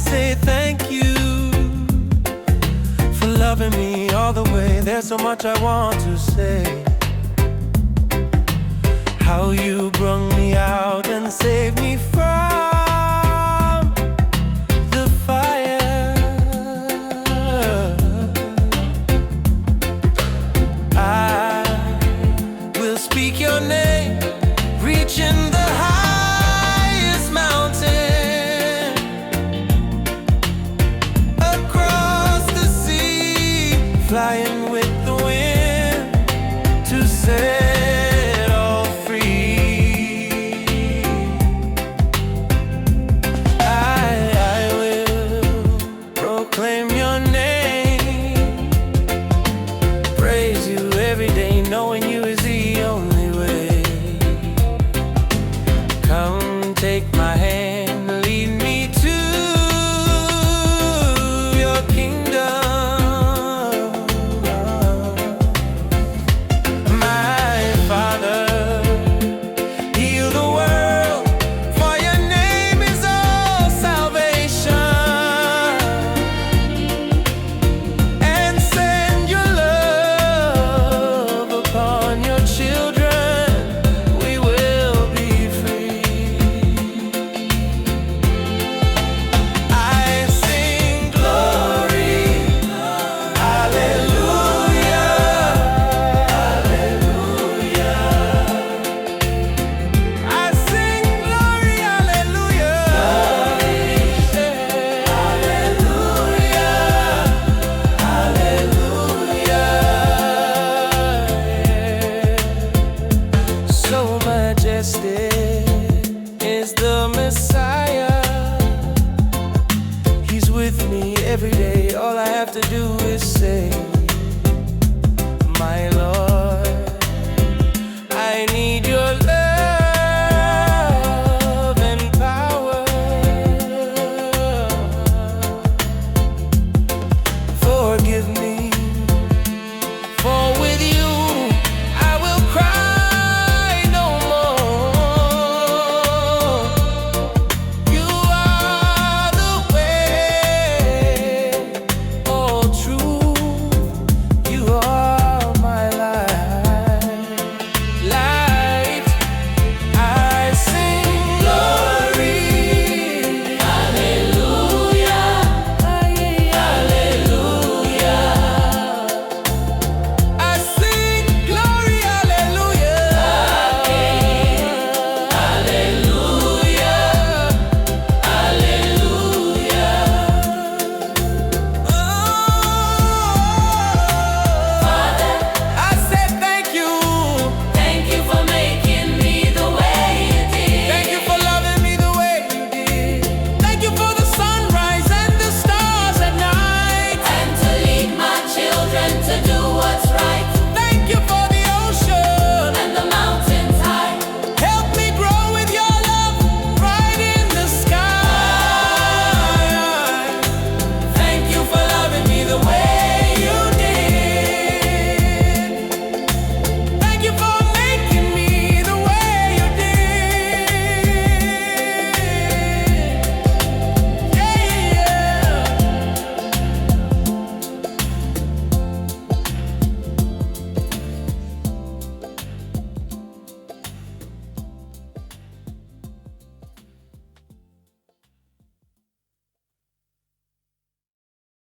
say thank you for loving me all the way. There's so much I want to say. How you brung me out and saved me from the fire. I will speak your name, reaching the highest mountain, across the sea, flying with the wind to set all free. I will proclaim your name, praise you every day, knowing you is the only way. Come take my hand, lead me to your kingdom. My Father, heal the world, for your name is all salvation. And send your love upon your children, we will be free. I sing glory, hallelujah, hallelujah. I sing glory, hallelujah, hallelujah, hallelujah. So majestic is the Messiah. He's with me every day. All I have to do